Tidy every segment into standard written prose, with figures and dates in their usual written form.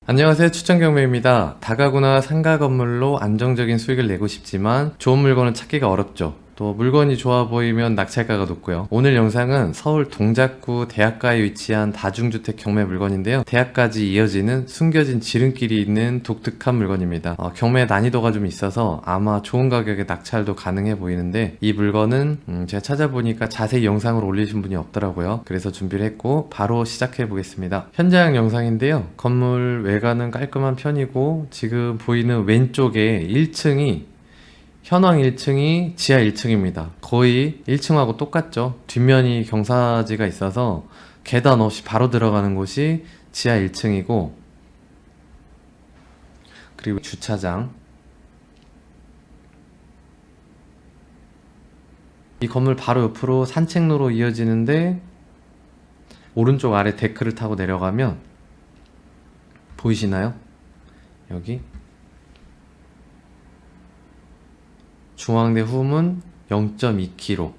안녕하세요, 추천경매입니다. 다가구나 상가 건물로 안정적인 수익을 내고 싶지만 좋은 물건을 찾기가 어렵죠. 또 물건이 좋아 보이면 낙찰가가 높고요. 오늘 영상은 서울 동작구 대학가에 위치한 다중주택 경매 물건인데요. 대학까지 이어지는 숨겨진 지름길이 있는 독특한 물건입니다. 경매 난이도가 좀 있어서 아마 좋은 가격에 낙찰도 가능해 보이는데, 이 물건은 제가 찾아보니까 자세히 영상을 올리신 분이 없더라고요. 그래서 준비를 했고 바로 시작해 보겠습니다. 현장 영상인데요. 건물 외관은 깔끔한 편이고, 지금 보이는 왼쪽에 1층이 현황 1층이 지하 1층입니다. 거의 1층하고 똑같죠. 뒷면이 경사지가 있어서 계단 없이 바로 들어가는 곳이 지하 1층이고, 그리고 주차장. 이 건물 바로 옆으로 산책로로 이어지는데, 오른쪽 아래 데크를 타고 내려가면 보이시나요? 여기 중앙대 후문 0.2km,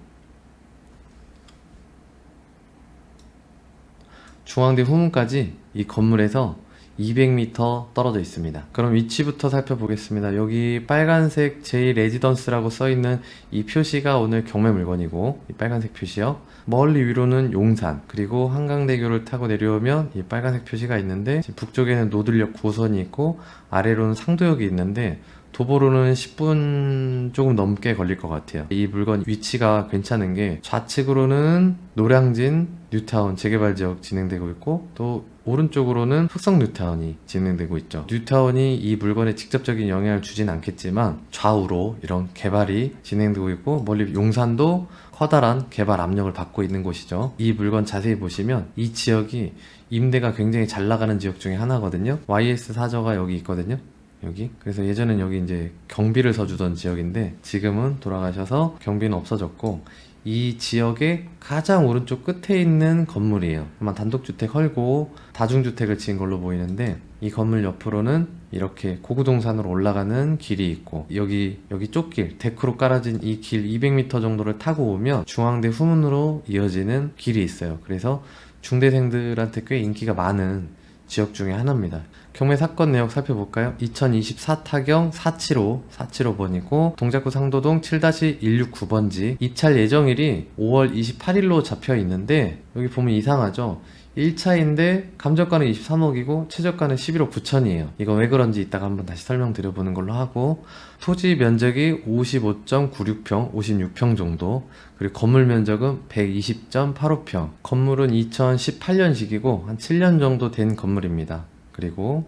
중앙대 후문까지 이 건물에서 200m 떨어져 있습니다. 그럼 위치부터 살펴보겠습니다. 여기 빨간색 제2레지던스라고 써있는 이 표시가 오늘 경매 물건이고, 이 빨간색 표시요. 멀리 위로는 용산, 그리고 한강대교를 타고 내려오면 이 빨간색 표시가 있는데, 북쪽에는 노들역 9호선이 있고 아래로는 상도역이 있는데, 도보로는 10분 조금 넘게 걸릴 것 같아요. 이 물건 위치가 괜찮은 게, 좌측으로는 노량진 뉴타운 재개발 지역 진행되고 있고, 또 오른쪽으로는 흑성 뉴타운이 진행되고 있죠. 뉴타운이 이 물건에 직접적인 영향을 주진 않겠지만 좌우로 이런 개발이 진행되고 있고, 멀리 용산도 커다란 개발 압력을 받고 있는 곳이죠. 이 물건 자세히 보시면 이 지역이 임대가 굉장히 잘 나가는 지역 중에 하나거든요. YS 사저가 여기 있거든요. 여기. 그래서 예전엔 여기 이제 경비를 서주던 지역인데, 지금은 돌아가셔서 경비는 없어졌고, 이 지역의 가장 오른쪽 끝에 있는 건물이에요. 아마 단독주택 헐고 다중주택을 지은 걸로 보이는데, 이 건물 옆으로는 이렇게 고구동산으로 올라가는 길이 있고, 여기 쪽길, 데크로 깔아진 이 길 200m 정도를 타고 오면 중앙대 후문으로 이어지는 길이 있어요. 그래서 중대생들한테 꽤 인기가 많은 지역 중에 하나입니다. 경매 사건 내역 살펴볼까요? 2024 타경 475번이고 동작구 상도동 7-169번지. 입찰 예정일이 5월 28일로 잡혀 있는데, 여기 보면 이상하죠? 1차인데 감정가는 23억이고 최저가는 11억 9천이에요. 이거 왜 그런지 이따가 한번 다시 설명드려보는 걸로 하고, 토지 면적이 55.96평, 56평 정도, 그리고 건물 면적은 120.85평. 건물은 2018년식이고 한 7년 정도 된 건물입니다. 그리고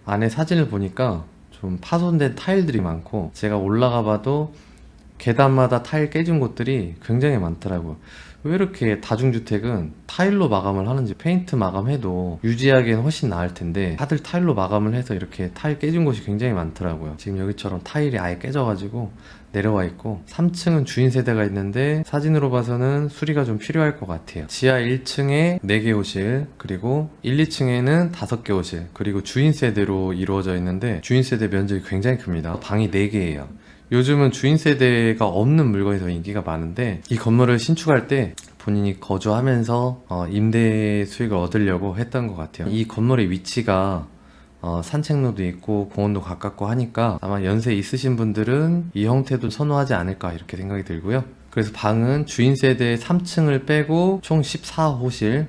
안에 사진을 보니까 좀 파손된 타일들이 많고, 제가 올라가 봐도 계단마다 타일 깨진 곳들이 굉장히 많더라고요. 왜 이렇게 다중주택은 타일로 마감을 하는지, 페인트 마감해도 유지하기엔 훨씬 나을 텐데 다들 타일로 마감을 해서 이렇게 타일 깨진 곳이 굉장히 많더라고요. 지금 여기처럼 타일이 아예 깨져가지고 내려와 있고, 3층은 주인 세대가 있는데 사진으로 봐서는 수리가 좀 필요할 것 같아요. 지하 1층에 4개 호실, 그리고 1, 2층에는 5개 호실, 그리고 주인 세대로 이루어져 있는데 주인 세대 면적이 굉장히 큽니다. 방이 4개예요. 요즘은 주인 세대가 없는 물건이 더 인기가 많은데, 이 건물을 신축할 때 본인이 거주하면서 임대 수익을 얻으려고 했던 것 같아요. 이 건물의 위치가 산책로도 있고 공원도 가깝고 하니까 아마 연세 있으신 분들은 이 형태도 선호하지 않을까, 이렇게 생각이 들고요. 그래서 방은 주인 세대 3층을 빼고 총 14호실,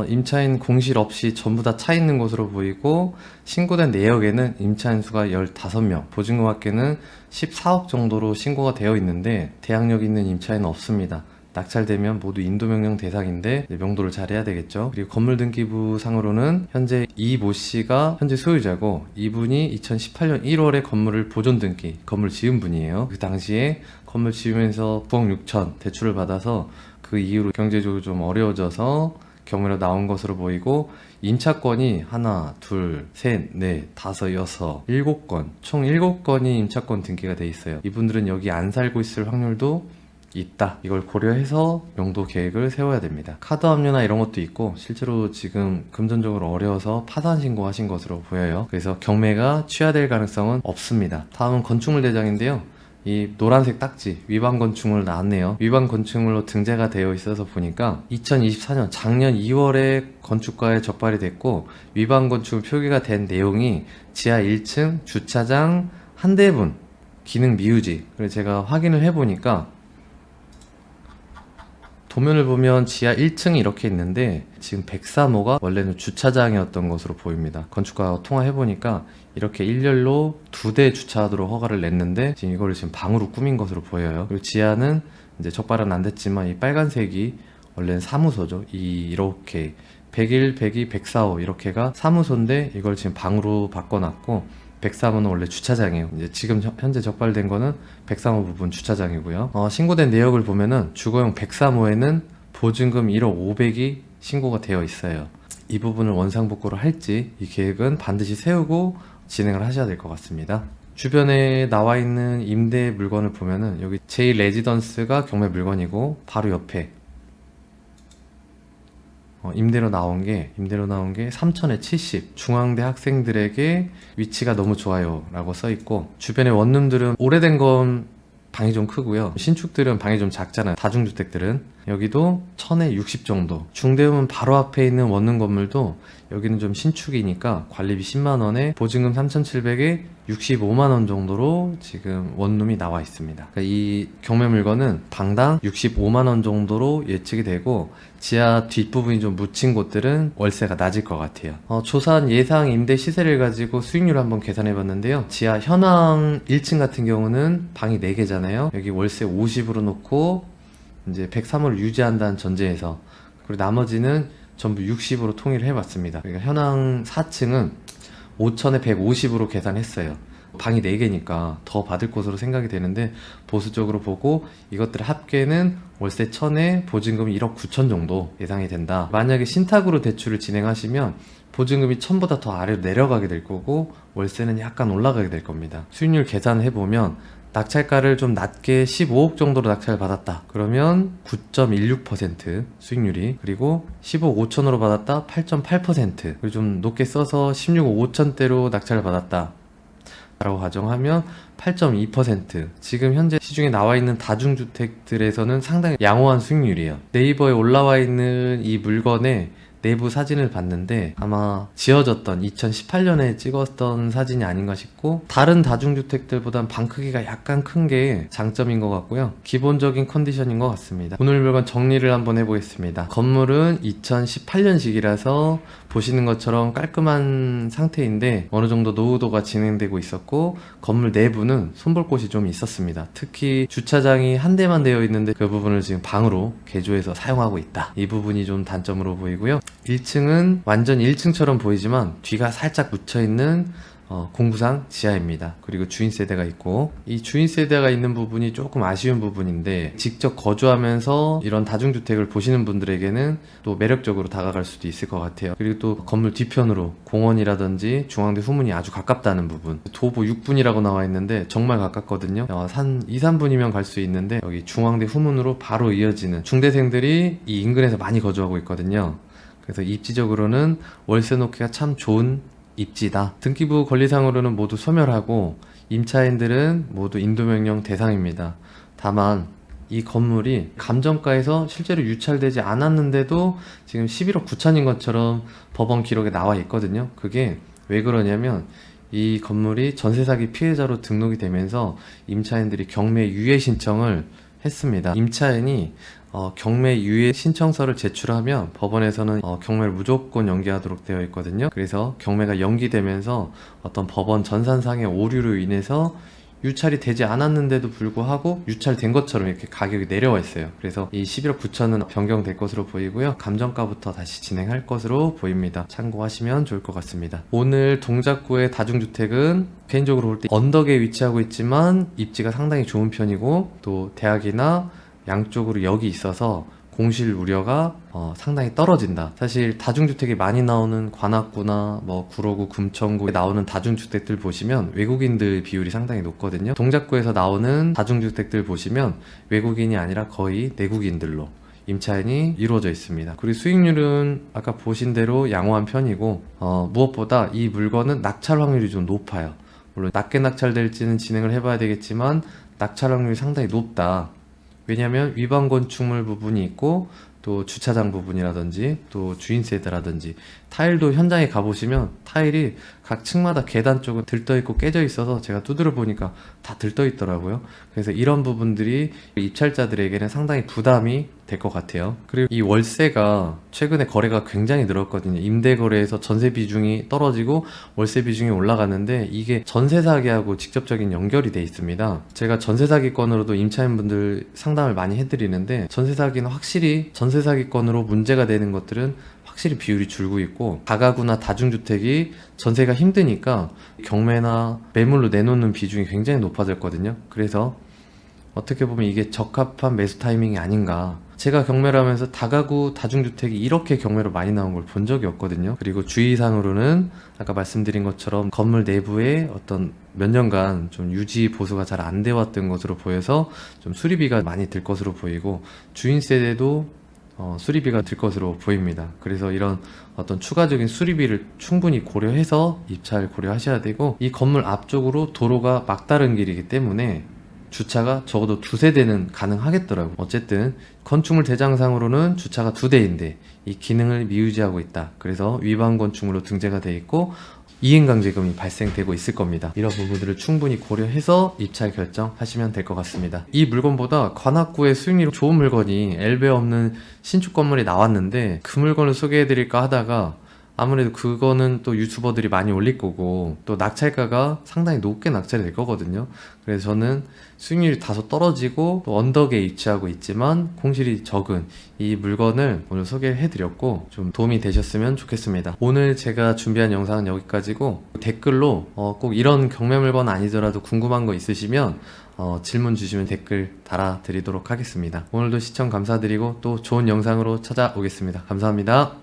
임차인 공실 없이 전부 다 차 있는 곳으로 보이고, 신고된 내역에는 임차인 수가 15명, 보증금액계는 14억 정도로 신고가 되어 있는데 대항력 있는 임차인은 없습니다. 낙찰되면 모두 인도명령 대상인데 명도를 잘해야 되겠죠. 그리고 건물 등기부 상으로는 현재 이 모 씨가 현재 소유자고, 이분이 2018년 1월에 건물을 보존 등기, 건물 지은 분이에요. 그 당시에 건물 지으면서 9억 6천 대출을 받아서 그 이후로 경제적으로 좀 어려워져서 경매로 나온 것으로 보이고, 임차권이 하나, 둘, 셋, 넷, 다섯, 여섯, 7건, 총 7건이 임차권 등기가 돼 있어요. 이분들은 여기 안 살고 있을 확률도 있다. 이걸 고려해서 명도 계획을 세워야 됩니다. 카드 압류나 이런 것도 있고, 실제로 지금 금전적으로 어려워서 파산 신고하신 것으로 보여요. 그래서 경매가 취하될 가능성은 없습니다. 다음은 건축물 대장인데요. 이 노란색 딱지 위반 건축물 나왔네요. 위반 건축물로 등재가 되어 있어서 보니까 2024년 작년 2월에 건축가에 적발이 됐고, 위반 건축물 표기가 된 내용이 지하 1층 주차장 한 대분 기능 미유지. 그래서 제가 확인을 해보니까 도면을 보면 지하 1층이 이렇게 있는데 지금 103호가 원래는 주차장이었던 것으로 보입니다. 건축가와 통화해보니까 이렇게 일렬로 2대 주차하도록 허가를 냈는데 지금 이거를 지금 방으로 꾸민 것으로 보여요. 그리고 지하는 이제 적발은 안 됐지만 이 빨간색이 원래는 사무소죠. 이렇게 101, 102, 104호 이렇게가 사무소인데 이걸 지금 방으로 바꿔놨고, 103호는 원래 주차장이에요. 이제 지금 현재 적발된 거는 103호 부분 주차장이고요. 신고된 내역을 보면은 주거용 103호에는 보증금 1억 500이 신고가 되어 있어요. 이 부분을 원상복구를 할지 이 계획은 반드시 세우고 진행을 하셔야 될 것 같습니다. 주변에 나와 있는 임대 물건을 보면은 여기 제1 레지던스가 경매 물건이고, 바로 옆에 임대로 나온 게 3천에 70, 중앙대 학생들에게 위치가 너무 좋아요 라고 써있고, 주변에 원룸들은 오래된 건 방이 좀 크고요, 신축들은 방이 좀 작잖아요. 다중주택들은 여기도 1000에 60 정도. 중대음은 바로 앞에 있는 원룸 건물도 여기는 좀 신축이니까 관리비 10만원에 보증금 3,700에 65만원 정도로 지금 원룸이 나와 있습니다. 그러니까 이 경매 물건은 방당 65만원 정도로 예측이 되고, 지하 뒷부분이 좀 묻힌 곳들은 월세가 낮을 것 같아요. 조사한 예상 임대 시세를 가지고 수익률을 한번 계산해 봤는데요. 지하 현황 1층 같은 경우는 방이 4개잖아요. 여기 월세 50으로 놓고 이제 103호를 유지한다는 전제에서, 그리고 나머지는 전부 60으로 통일을 해봤습니다. 그러니까 현황 4층은 5천에 150으로 계산했어요. 방이 4개니까 더 받을 것으로 생각이 되는데, 보수적으로 보고 이것들의 합계는 월세 1000에 보증금 1억 9천 정도 예상이 된다. 만약에 신탁으로 대출을 진행하시면 보증금이 1000보다 더 아래로 내려가게 될 거고, 월세는 약간 올라가게 될 겁니다. 수익률 계산해보면 낙찰가를 좀 낮게 15억 정도로 낙찰을 받았다 그러면 9.16% 수익률이, 그리고 15억 5천으로 받았다 8.8%, 그리고 좀 높게 써서 16억 5천대로 낙찰을 받았다 라고 가정하면 8.2%. 지금 현재 시중에 나와 있는 다중주택들에서는 상당히 양호한 수익률이에요. 네이버에 올라와 있는 이 물건의 내부 사진을 봤는데 아마 지어졌던 2018년에 찍었던 사진이 아닌가 싶고, 다른 다중주택들보단 방 크기가 약간 큰 게 장점인 것 같고요. 기본적인 컨디션인 것 같습니다. 오늘 물건 정리를 한번 해보겠습니다. 건물은 2018년식이라서 보시는 것처럼 깔끔한 상태인데 어느 정도 노후도가 진행되고 있었고, 건물 내부는 손볼 곳이 좀 있었습니다. 특히 주차장이 한 대만 되어 있는데 그 부분을 지금 방으로 개조해서 사용하고 있다. 이 부분이 좀 단점으로 보이고요. 1층은 완전 1층처럼 보이지만 뒤가 살짝 묻혀있는 공구상 지하입니다. 그리고 주인 세대가 있고, 이 주인 세대가 있는 부분이 조금 아쉬운 부분인데, 직접 거주하면서 이런 다중주택을 보시는 분들에게는 또 매력적으로 다가갈 수도 있을 것 같아요. 그리고 또 건물 뒤편으로 공원이라든지 중앙대 후문이 아주 가깝다는 부분, 도보 6분이라고 나와 있는데 정말 가깝거든요. 한 2, 3분이면 갈 수 있는데 여기 중앙대 후문으로 바로 이어지는, 중대생들이 이 인근에서 많이 거주하고 있거든요. 그래서 입지적으로는 월세 놓기가 참 좋은 입지다. 등기부 권리상으로는 모두 소멸하고 임차인들은 모두 인도명령 대상입니다. 다만 이 건물이 감정가에서 실제로 유찰되지 않았는데도 지금 11억 9천인 것처럼 법원 기록에 나와 있거든요. 그게 왜 그러냐면 이 건물이 전세사기 피해자로 등록이 되면서 임차인들이 경매 유예 신청을 했습니다. 임차인이 경매 유예 신청서를 제출하면 법원에서는 경매를 무조건 연기하도록 되어 있거든요. 그래서 경매가 연기되면서 어떤 법원 전산상의 오류로 인해서 유찰이 되지 않았는데도 불구하고 유찰된 것처럼 이렇게 가격이 내려와 있어요. 그래서 이 11억 9천은 변경될 것으로 보이고요. 감정가부터 다시 진행할 것으로 보입니다. 참고하시면 좋을 것 같습니다. 오늘 동작구의 다중주택은 개인적으로 볼 때 언덕에 위치하고 있지만 입지가 상당히 좋은 편이고, 또 대학이나 양쪽으로 역이 있어서 공실 우려가 상당히 떨어진다. 사실 다중주택이 많이 나오는 관악구나 구로구, 금천구에 나오는 다중주택들 보시면 외국인들 비율이 상당히 높거든요. 동작구에서 나오는 다중주택들 보시면 외국인이 아니라 거의 내국인들로 임차인이 이루어져 있습니다. 그리고 수익률은 아까 보신 대로 양호한 편이고, 무엇보다 이 물건은 낙찰 확률이 좀 높아요. 물론 낮게 낙찰될지는 진행을 해봐야 되겠지만 낙찰 확률이 상당히 높다. 왜냐하면 위반 건축물 부분이 있고 또 주차장 부분이라든지 또 주인세대라든지 타일도 현장에 가보시면 타일이 각 층마다 계단 쪽은 들떠있고 깨져 있어서 제가 두드려 보니까 다 들떠 있더라고요. 그래서 이런 부분들이 입찰자들에게는 상당히 부담이 될 것 같아요. 그리고 이 월세가 최근에 거래가 굉장히 늘었거든요. 임대 거래에서 전세 비중이 떨어지고 월세 비중이 올라갔는데 이게 전세 사기하고 직접적인 연결이 돼 있습니다. 제가 전세 사기건으로도 임차인분들 상담을 많이 해드리는데 전세 사기는 확실히 전세 사기건으로 문제가 되는 것들은 확실히 비율이 줄고 있고 다가구나 다중주택이 전세가 힘드니까 경매나 매물로 내놓는 비중이 굉장히 높아졌거든요. 그래서 어떻게 보면 이게 적합한 매수 타이밍이 아닌가. 제가 경매를 하면서 다가구 다중주택이 이렇게 경매로 많이 나온 걸 본 적이 없거든요. 그리고 주의사항으로는 아까 말씀드린 것처럼 건물 내부에 어떤 몇 년간 좀 유지 보수가 잘 안 되어 왔던 것으로 보여서 좀 수리비가 많이 들 것으로 보이고 주인세대도 수리비가 들 것으로 보입니다. 그래서 이런 어떤 추가적인 수리비를 충분히 고려해서 입찰 고려하셔야 되고 이 건물 앞쪽으로 도로가 막다른 길이기 때문에 주차가 적어도 2세대는 가능하겠더라고요. 어쨌든 건축물 대장상으로는 주차가 2대인데 이 기능을 미유지하고 있다. 그래서 위반 건축물로 등재가 되어 있고 이행강제금이 발생되고 있을 겁니다. 이런 부분들을 충분히 고려해서 입찰 결정하시면 될 것 같습니다. 이 물건보다 관악구에 수익률이 좋은 물건이 엘베 없는 신축 건물이 나왔는데 그 물건을 소개해드릴까 하다가 아무래도 그거는 또 유튜버들이 많이 올릴 거고 또 낙찰가가 상당히 높게 낙찰이 될 거거든요. 그래서 저는 수익률이 다소 떨어지고 또 언덕에 위치하고 있지만 공실이 적은 이 물건을 오늘 소개해 드렸고 좀 도움이 되셨으면 좋겠습니다. 오늘 제가 준비한 영상은 여기까지고 댓글로 꼭 이런 경매 물건 아니더라도 궁금한 거 있으시면 질문 주시면 댓글 달아드리도록 하겠습니다. 오늘도 시청 감사드리고 또 좋은 영상으로 찾아오겠습니다. 감사합니다.